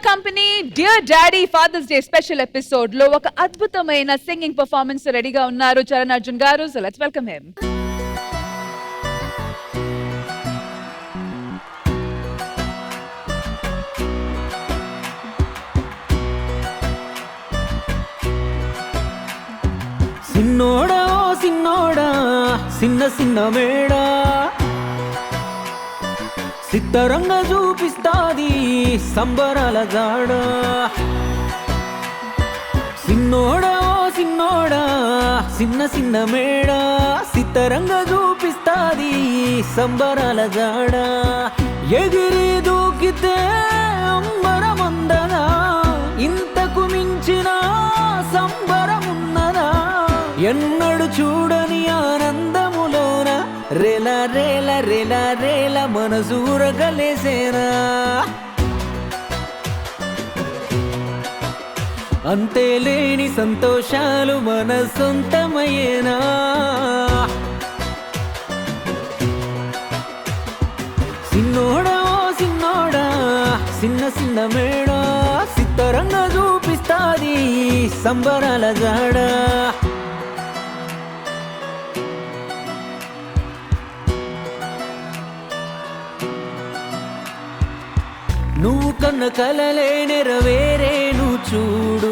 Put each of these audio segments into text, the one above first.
Company dear daddy father's day special episode లో ఒక అద్భుతమైన సింగింగ్ పర్ఫార్మెన్స్ రెడీగా ఉన్నారు చరణ్ అర్జున్ గారు. So let's welcome him. సిన్నోడా సిన్నోడా సిన్న సిన్న మేడా సిత్తరంగా చూపిస్తాది సంబరాల జాడ. సిన్నోడా సిన్నోడా సిన్న సిన్న మేడా సిత్తరంగా చూపిస్తాది సంబరాల జాడ. ఎగిరి దూకితే అంబరమందదా ఇంతకు మించిన సంబరమున్నదా. ఎన్నడు చూడని ఆనందములోన రేల రేల రేల రేల మనసూరగలేసేనా. అంతే లేని సంతోషాలు మన సొంతమయ్యేనా. సిన్నోడా సిన్నోడా సిన్న సిన్న మేడా సిత్తరంగా చూపిస్తాది సంబరాల జాడ. నువ్వు కన్న కలలే నెరవేరేను చూడు,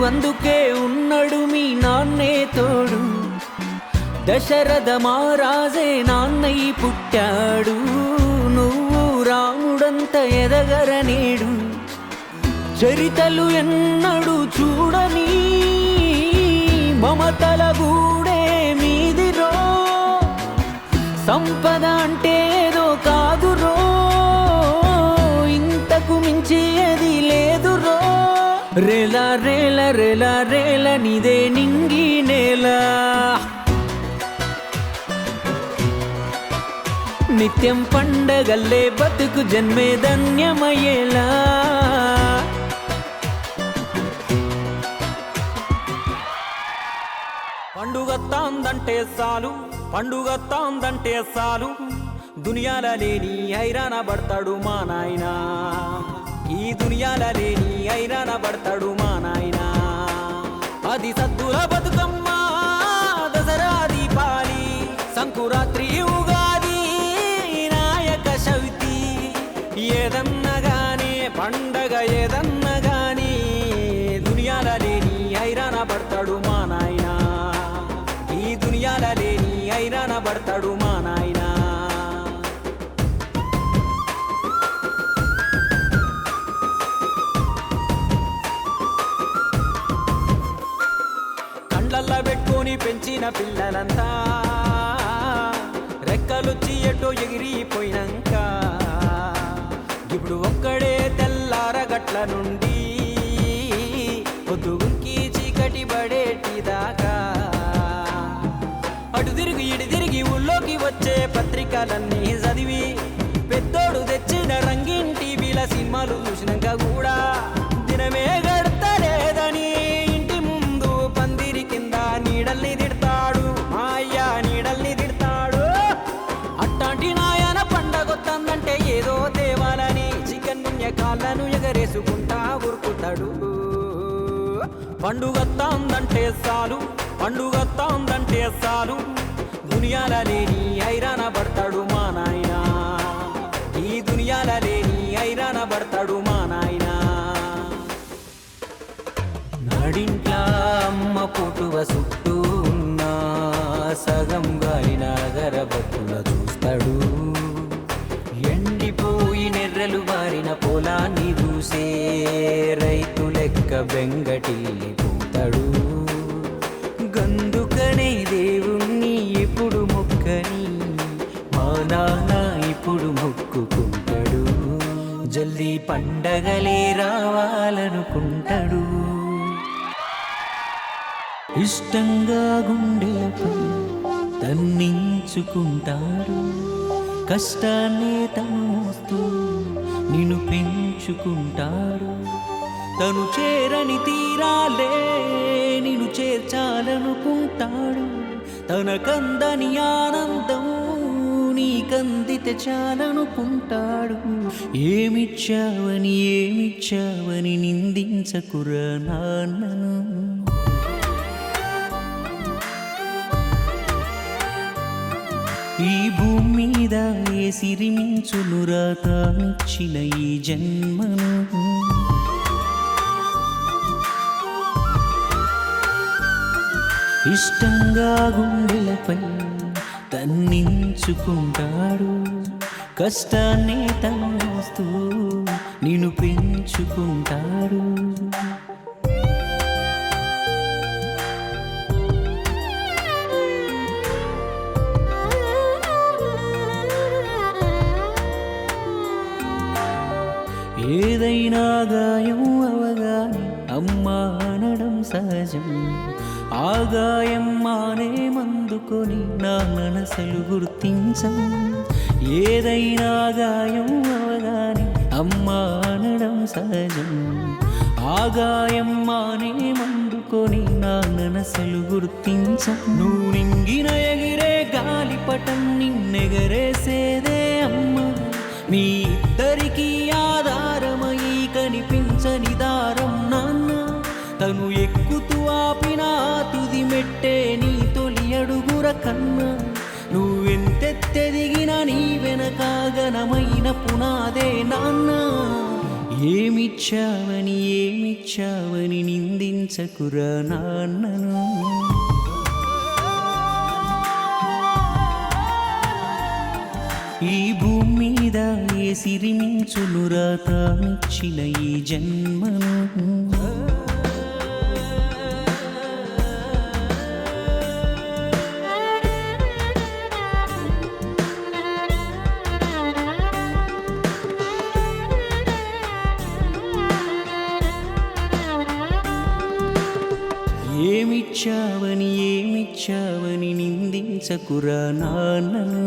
అందుకే ఉన్నాడు మీ నాన్నే తోడు. దశరథ మహారాజే నాన్నయ్య పుట్టాడు, నువ్వు రాముడంత ఎదగరనేడు. చరితలు ఎన్నడు చూడని మమతల గూడే మీదిరో. సంపద అంటే ఏదో కాదురో, ఇంతకు మించి ఏది లేదురో. రేల రేల రేల రేల నిదే నింగి నేల. నిత్యం పండగల్లే బతుకు జన్మే ధన్యమయ్యేలా. పండుగ తాందంటే చాలు, పండుగ తాందంటే చాలు, దునియాల లేని హైరాణ పడతాడు మా నాయనా. ఈ దునియాల లేని హైరాణ పడతాడు మా నాయనా. అది సద్దుల బతుకమ్మ, దసరా దీపాలి, సంకురాత్రి ఉగాది నాయక చవితి. ఏదన్నగానే పండగ ఏదన్నగాని దునియాల లేని హైరాణ పడతాడు మా నాయనా. ఈ దునియాల లేని హైరాణ పడతాడు మా నాయనా. కళ్ళల్లా పెట్టుకొని పెంచిన పిల్లలంతా రెక్కలొచ్చి ఎటో ఎగిరిపోయినాక ఇప్పుడు ఒక్కడే తెల్లారగట్ల నుండి పొద్దుగుంకి చీకటి పడేటిదాకా అటు తిరిగి ఇటు తిరిగి ఊళ్ళోకి వచ్చే పత్రికలన్నీ చదివి పెద్దోడు తెచ్చిన రంగీన్ టీవీల సినిమాలు చూసినాక కూడా దినమే గడతలేదని ఇంటి ముందు పందిరి కింద నీడల్ని తిడతాడు మా అయ్య, నీడల్ని తిడతాడు. అట్టాంటి నాయన పండగొత్తందంటే ఏదో తేవాలని చికెన్ కాళ్ళను ఎగరేసుకుంటా ఉరుకుతాడు. పండుగొత్తందంటే చాలు, పండుగొత్తందంటే చాలు, దునియాల లేని హైరాణ పడతాడు మా నాయనా. ఈ దునియాల లేని హైరాణ పడతాడు మా నాయనా. నడింట్ల అమ్మ పుట్టువ చుట్టూ ఉన్న సగం గాలిన గరబత్తుల చూస్తాడు. ఎండిపోయి నెర్రలు మారిన పొలాన్ని చూసే రైతు లెక్క బెంగటిల్లిపోతాడు. గందుకనే దేవుణ్ణి ఇప్పుడు మొక్కని మా నాన్న ఇప్పుడు మొక్కుకుంటాడు. జల్దీ పండగలే రావాలనుకుంటాడు. ఇష్టంగా గుండెలపై తన్నించుకుంటాడు. కష్టాన్నే తను మోస్తూ నిన్ను పెంచుకుంటాడు. తను చేరని తీరాలే నిన్ను చేర్చాలనుకుంటాడు. తనకందని ఆనందం నీకందితే చాలనుకుంటాడు. ఏమిచ్చావని నిందించకురా నాన్నను. ఈ భూమి మీద ఏ సిరిమించునురా తానిచ్చిన ఈ జన్మను. ఇష్టంగా గుండెలపై తన్నించుకుంటాడు. కష్టాన్నే తమస్తూ నిన్ను పెంచుకుంటాడు. ఏదైనా గాయం అవగానే అమ్మా అనడం సహజం. ఆ గాయం మానే మందుకొని నా మనసులు గుర్తించం. ఏదైనా గాయం అవగానే అమ్మా అనడం సహజం. ఆ గాయం మానే మందుకొని నా మనసులు గుర్తించం. నువ్వు నింగిన ఎగిరే గాలిపటం నిన్నెగరేసేదే అమ్మ. మీ ఇద్దరికీ ఆధారమై కనిపించని దారం నాన్న. తను ఎక్కుతూ ఆపిన తుది మెట్టే నీ తొలి అడుగుర కన్నా. నువ్వెంతెత్తెదిగిన నీ వెనక ఘనమైన పునాదే నాన్న. ఏమిచ్చావని నిందించకురా నాన్నను. ఈ భూమి మీద ఏ సిరిమించునురా తానిచ్చిన ఈ జన్మను. ఏమిచ్చావని నిందించకురా నాన్నను.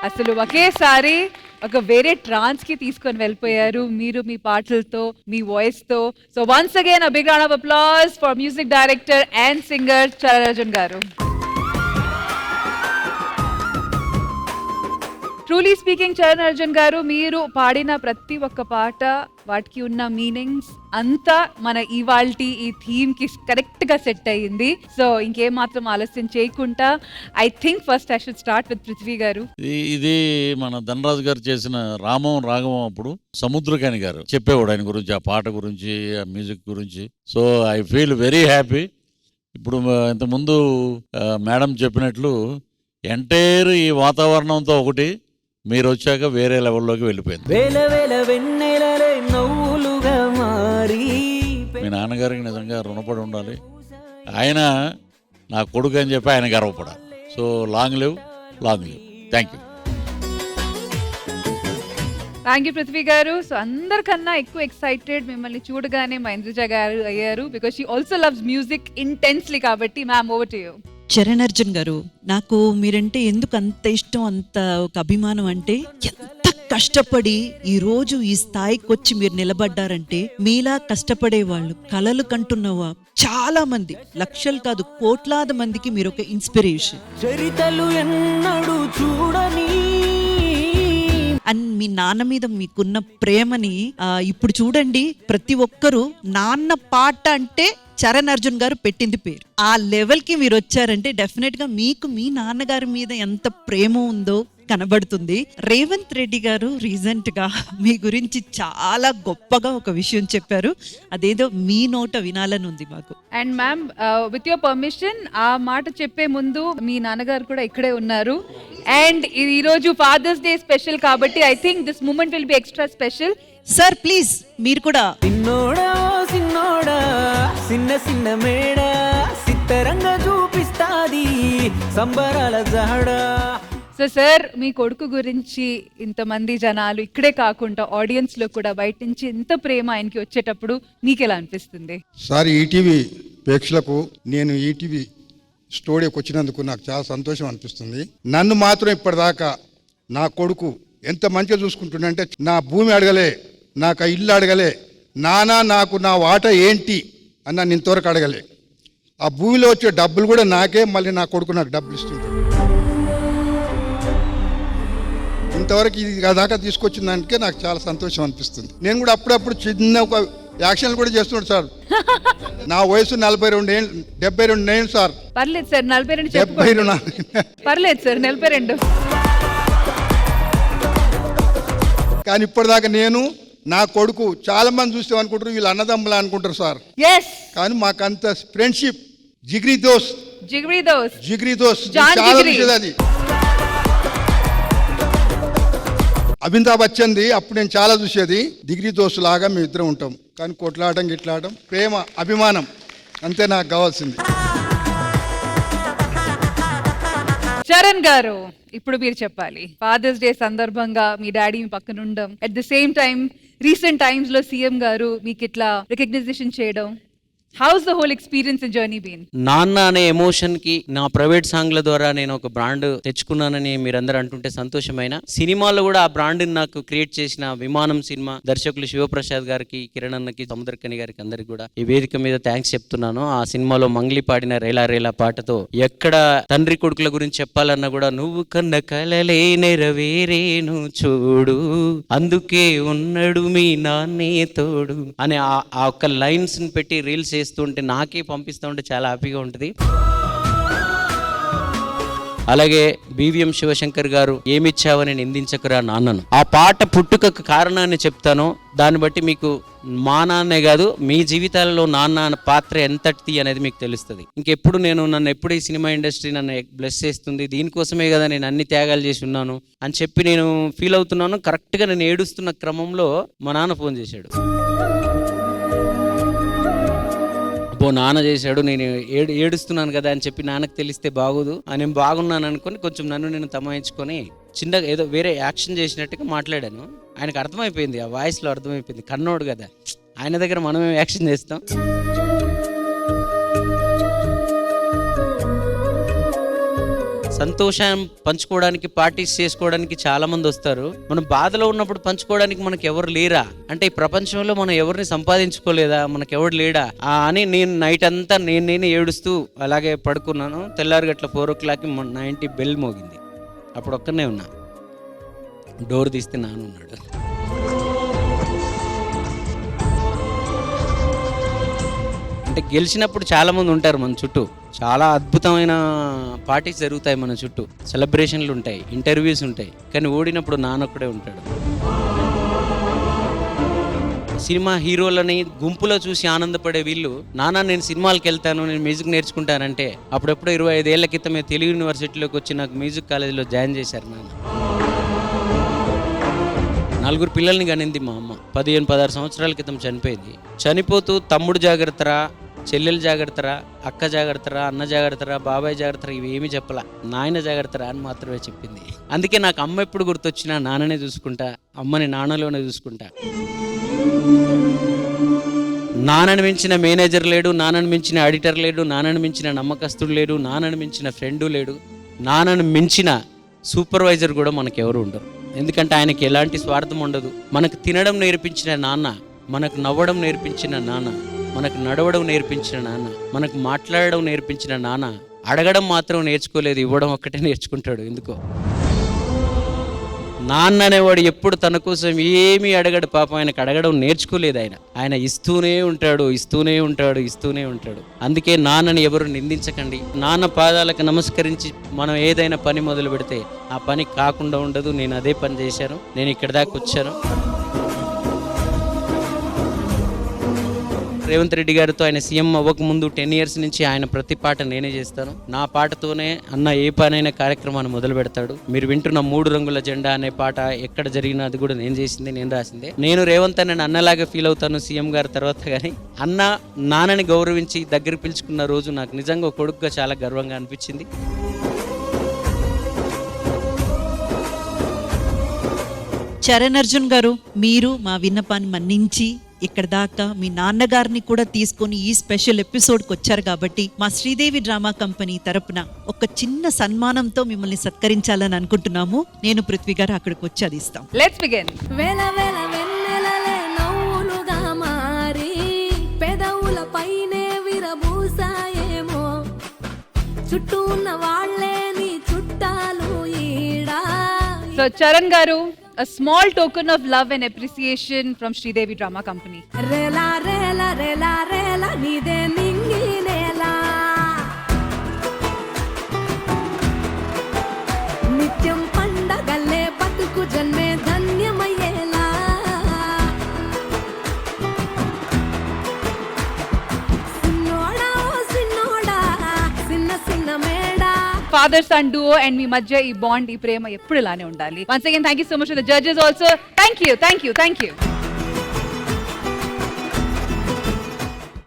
అసలు ఒకేసారి ఒక వేరే ట్రాన్స్ కి తీసుకొని వెళ్ళిపోయారు మీరు మీ పాటలతో, మీ వాయిస్ తో. So once again a big round of applause for music director and singer Charan garu. Truly speaking Charan గారు, మీరు పాడిన ప్రతి ఒక్క పాట, వాటికి ఉన్న మీనింగ్స్ అంతా మన ఇవాల్టి ఈ థీమ్ కి కరెక్ట్ గా సెట్ అయ్యింది. సో ఇంకేం మాత్రం ఆలస్యం చేయకుండా I think first I should start with Prithvi గారు. ఇది మన ధనరాజు గారు చేసిన రామం రాఘవం అప్పుడు సముద్రకాని గారు చెప్పేవాడు ఆయన గురించి, ఆ పాట గురించి, ఆ మ్యూజిక్ గురించి. So I feel very happy. ఇప్పుడు ఇంతకుముందు మేడం చెప్పినట్లు ఎంటైర్ ఈ వాతావరణంతో ఒకటి, మీరు వచ్చాక వేరే లెవెల్లోకి వెళ్ళిపోయింది. మీ నాన్నగారికి నిజంగా రుణపడి ఉండాలి. ఆయన నా కొడుకు అని చెప్పి ఆయన గర్వపడాలి. So long live. Thank you Prithvi garu. So అందరికన్నా ఎక్కువ ఎక్సైటెడ్ మిమ్మల్ని చూడగానే మా ఇంద్రజ గారు అయ్యారు, because she also loves music intensely. కాబట్టి ma'am, over to you. Charan garu, నాకు మీరంటే ఎందుకు అంత ఇష్టం, అంత ఒక అభిమానం అంటే, ఎంత కష్టపడి ఈ రోజు ఈ స్థాయికి వచ్చి మీరు నిలబడ్డారంటే, మీలా కష్టపడే వాళ్ళు, కలలు కంటున్నవా చాలా మంది, లక్షలు కాదు కోట్లాది మందికి మీరు ఒక ఇన్స్పిరేషన్. చరితలు ఎన్నడూ చూడని అండ్ మీ నాన్న మీద మీకున్న ప్రేమని ఇప్పుడు చూడండి, ప్రతి ఒక్కరూ నాన్న పాట అంటే చరణ్ గారు పెట్టింది పేరు. ఆ లెవెల్ కి మీరు వచ్చారంటే డెఫినెట్ గా మీకు మీ నాన్నగారి మీద ఎంత ప్రేమ ఉందో కనబడుతుంది. రేవంత్ రెడ్డి గారు రీసెంట్ గా మీ గురించి చాలా గొప్పగా ఒక విషయం చెప్పారు, అదేదో మీ నోట వినాలని ఉంది మాకు. And ma'am, with your permission, ఆ మాట చెప్పే ముందు మీ నాన్నగారు కూడా ఇక్కడే ఉన్నారు. అండ్ ఈ రోజు ఫాదర్స్ డే స్పెషల్ కాబట్టి I think this moment will be extra special. Sir please మీరు కూడా. సిన్నోడా సిన్నోడా సిన్న సిన్న మేడ సిత్తరంగా చూపిస్తాది సంబరాల జహడా. సో సార్, మీ కొడుకు గురించి ఇంతమంది జనాలు ఇక్కడే కాకుండా ఆడియన్స్ లో కూడా బయట నుంచి ఎంత ప్రేమ ఆయనకి వచ్చేటప్పుడు మీకు ఎలా అనిపిస్తుంది? సార్, ఈటీవీ ప్రేక్షకులకు నేను ఈటీవీ స్టూడియోకి వచ్చినందుకు నాకు చాలా సంతోషం అనిపిస్తుంది. నన్ను మాత్రం ఇప్పటిదాకా నా కొడుకు ఎంత మంచిగా చూసుకుంటున్నా అంటే నా భూమి అడగలే, నాకు ఆ ఇల్లు అడగలే, నానా నాకు నా వాటా ఏంటి అని నన్ను ఇంతవరకు అడగలే. ఆ భూమిలో వచ్చే డబ్బులు కూడా నాకే, మళ్ళీ నా కొడుకు నాకు డబ్బులు ఇస్తుంటాడు. ఇంతవరకు ఇది దాకా తీసుకొచ్చిన దానికే నాకు చాలా సంతోషం అనిపిస్తుంది. నేను కూడా అప్పుడప్పుడు చిన్న ఒక యాక్షన్లు కూడా చేస్తున్నాడు సార్. నా వయసు 72 ఏళ్ళు, 72 ఏళ్ళు సార్. పర్లేదు సార్, 42 72. పర్లేదు సార్, 42. కానీ ఇప్పటిదాకా నేను, నా కొడుకు, చాలా మంది చూస్తే అనుకుంటారు వీళ్ళు అన్నదమ్ములా అనుకుంటారు సార్. ఎస్, కానీ మాకంత ఫ్రెండ్షిప్, జిగ్రీ దోస్త్, జిగ్రీ దోస్త్, జిగ్రీ దోస్త్ జాన్ చాలా జిగ్రీ. చూసేది అది. అమితాబ్ బచ్చన్ది అప్పుడు నేను చాలా చూసేది. డిగ్రీ దోస్తు లాగా మేము ఇద్దరం ఉంటాం. కానీ కొట్లాడటం గిట్లాడటం, ప్రేమ, అభిమానం, అంతే నాకు కావాల్సింది. చరణ్ గారు, ఇప్పుడు మీరు చెప్పాలి. ఫాదర్స్ డే సందర్భంగా మీ డాడీ మీ పక్కన ఉండడం, at the same time recent times లో సీఎం గారు మీకు ఇట్లా రికగ్నైజేషన్ చేయడం, how's the whole experience and journey been? నాన్న అనే ఎమోషన్ కి నా ప్రైవేట్ సాంగ్ల ద్వారా నేను ఒక బ్రాండ్ తెచ్చుకున్నానని మీరందరూ అంటుంటే సంతోషమైన. సినిమాలో కూడా ఆ బ్రాండ్ నాకు క్రియేట్ చేసిన విమానం సినిమా దర్శకులు శివప్రసాద్ గారికి, కిరణ్ అన్నకి, సముద్రకని గారికి అందరికి కూడా ఈ వేదిక మీద థ్యాంక్స్ చెప్తున్నాను. ఆ సినిమాలో మంగ్లీ పాడిన రేలా రేలా పాటతో ఎక్కడ తండ్రి కొడుకుల గురించి చెప్పాలన్నా కూడా నువ్వు కన్న కలలే నెరవేరేను చూడు, అందుకే ఉన్నాడు మీ నాన్నే తోడు అనే ఆ ఒక్క లైన్స్ ని పెట్టి రీల్స్ చేస్తుంటే, నాకే పంపిస్తూ ఉంటే చాలా హ్యాపీగా ఉంటుంది. అలాగే బివిఎం శివశంకర్ గారు ఏమిచ్చావని నిందించకురా నాన్నను, ఆ పాట పుట్టుకకు కారణాన్ని చెప్తాను. దాన్ని బట్టి మీకు మా నాన్నే కాదు మీ జీవితాలలో నాన్న పాత్ర ఎంతటి అనేది మీకు తెలుస్తుంది. ఇంకెప్పుడు నన్ను ఎప్పుడు ఈ సినిమా ఇండస్ట్రీ నన్ను బ్లెస్ చేస్తుంది, దీనికోసమే కదా నేను అన్ని త్యాగాలు చేసి ఉన్నాను అని చెప్పి నేను ఫీల్ అవుతున్నాను. కరెక్ట్గా నేను ఏడుస్తున్న క్రమంలో మా నాన్న ఫోన్ చేశాడు. నాన్న చేశాడు, నేను ఏడుస్తున్నాను కదా అని చెప్పి నాన్నకు తెలిస్తే బాగోదు, నేను బాగున్నాను అనుకొని కొంచెం నన్ను నేను తమాయించుకొని చిన్నగా ఏదో వేరే యాక్షన్ చేసినట్టుగా మాట్లాడాను. ఆయనకు అర్థమైపోయింది, ఆ వాయిస్లో అర్థమైపోయింది, కన్నోడు కదా ఆయన దగ్గర మనమేం యాక్షన్ చేస్తాం. సంతోషం పంచుకోవడానికి, పార్టీస్ చేసుకోవడానికి చాలా మంది వస్తారు. మనం బాధలో ఉన్నప్పుడు పంచుకోవడానికి మనకు ఎవరు లేరా అంటే, ఈ ప్రపంచంలో మనం ఎవరిని సంపాదించుకోలేదా, మనకు ఎవరు లేడా అని నేను నైట్ అంతా నేను ఏడుస్తూ అలాగే పడుకున్నాను. తెల్లారి గట్ల 4 o'clock నా ఇంటి బెల్ మోగింది. అప్పుడు ఒక్కనే ఉన్నా. డోర్ తీస్తే నాన్న ఉన్నాడు. అంటే గెలిచినప్పుడు చాలా మంది ఉంటారు మన చుట్టూ, చాలా అద్భుతమైన పార్టీస్ జరుగుతాయి మన చుట్టూ, సెలబ్రేషన్లు ఉంటాయి, ఇంటర్వ్యూస్ ఉంటాయి. కానీ ఓడినప్పుడు నాన్నొక్కడే ఉంటాడు. సినిమా హీరోలని గుంపులో చూసి ఆనందపడే వీళ్ళు, నాన్న నేను సినిమాలకు వెళ్తాను, నేను మ్యూజిక్ నేర్చుకుంటానంటే అప్పుడెప్పుడు 25 ఏళ్ల క్రితమే తెలుగు యూనివర్సిటీలోకి వచ్చి నాకు మ్యూజిక్ కాలేజీలో జాయిన్ చేశారు నాన్న. 4 పిల్లల్ని కనింది మా అమ్మ. 15-16 సంవత్సరాల క్రితం చనిపోయింది. చనిపోతూ తమ్ముడు జాగ్రత్తరా, చెల్లెలు జాగ్రత్తరా, అక్క జాగ్రత్తరా, అన్న జాగ్రత్తరా, బాబాయ్ జాగ్రత్తరా ఇవేమీ చెప్పలా, నాయన జాగ్రత్తరా అని మాత్రమే చెప్పింది. అందుకే నాకు అమ్మ ఎప్పుడు గుర్తొచ్చినా నాన్ననే చూసుకుంటా, అమ్మని నాన్నలోనే చూసుకుంటా. నాన్నని మించిన మేనేజర్ లేడు, నాన్నని మించిన ఆడిటర్ లేడు, నాన్నని మించిన నమ్మకస్తుడు లేడు, నాన్నని మించిన ఫ్రెండు లేడు, నాన్నని మించిన సూపర్వైజర్ కూడా మనకెవరు ఉండరు. ఎందుకంటే ఆయనకి ఎలాంటి స్వార్థం ఉండదు. మనకు తినడం నేర్పించిన నాన్న, మనకు నవ్వడం నేర్పించిన నాన్న, మనకు నడవడం నేర్పించిన నాన్న, మనకు మాట్లాడడం నేర్పించిన నాన్న అడగడం మాత్రం నేర్చుకోలేదు, ఇవ్వడం ఒక్కటే నేర్చుకుంటాడు. ఎందుకో నాన్న అనేవాడు ఎప్పుడు తన కోసం ఏమీ అడగడు. పాపం ఆయనకు అడగడం నేర్చుకోలేదు. ఆయన ఇస్తూనే ఉంటాడు, ఇస్తూనే ఉంటాడు, ఇస్తూనే ఉంటాడు. అందుకే నాన్నని ఎవరు నిందించకండి. నాన్న పాదాలకు నమస్కరించి మనం ఏదైనా పని మొదలు పెడితే ఆ పని కాకుండా ఉండదు. నేను అదే పని చేశాను, నేను ఇక్కడ దాకా వచ్చాను. రేవంత్ రెడ్డి గారితో ఆయన సీఎం అవ్వక ముందు 10 years నుంచి ఆయన ప్రతి పాట నేనే చేస్తాను. నా పాటతోనే అన్న ఏ పనైనా కార్యక్రమాన్ని మొదలు పెడతాడు. మీరు వింటున్న 3 రంగుల జెండా అనే పాట ఎక్కడ జరిగినా అది కూడా నేను చేసిందే, నేను రాసిందే. నేను రేవంత్ అన్న అన్నలాగా ఫీల్ అవుతాను సీఎం గారి తర్వాత. కానీ అన్న నాన్నని గౌరవించి దగ్గర పిలుచుకున్న రోజు నాకు నిజంగా కొడుకుగా చాలా గర్వంగా అనిపించింది. చరణ్ అర్జున్ గారు, మీరు మా విన్నపాన్ని మన్నించి ఇక్కడ దాకా మీ నాన్నగారిని కూడా తీసుకొని ఈ స్పెషల్ ఎపిసోడ్కి వచ్చారు కాబట్టి మా శ్రీదేవి డ్రామా కంపెనీ తరపున ఒక చిన్న సన్మానంతో మిమ్మల్ని సత్కరించాలని అనుకుంటున్నాము. నేను పృథ్వీ గారు అక్కడికి వచ్చి అది ఇస్తాం. Let's begin. వేల వేల వెన్నెలలే నవ్వులుగా మారి పెదవుల పైనే విరబూసాయేమో, చుట్టూ ఉన్న వాళ్ళే నీ చుట్టాలు ఈడా. సో చరణ్ గారు, a small token of love and appreciation from Sridevi Drama Company. Rela Rela Rela Rela నీదే నింగి నేలా, నిత్యం పండగల్లే బతుకు జన్మే ధన్యమయ్యేలా. సిన్నోడా ఓ సిన్నోడా సిన్న సిన్న మేడా. Father son duo and మీ మధ్య ఈ బాండ్, ఈ ప్రేమ ఎప్పుడు ఇలానే ఉండాలి. Once again, thank you so much to the judges also. Thank you.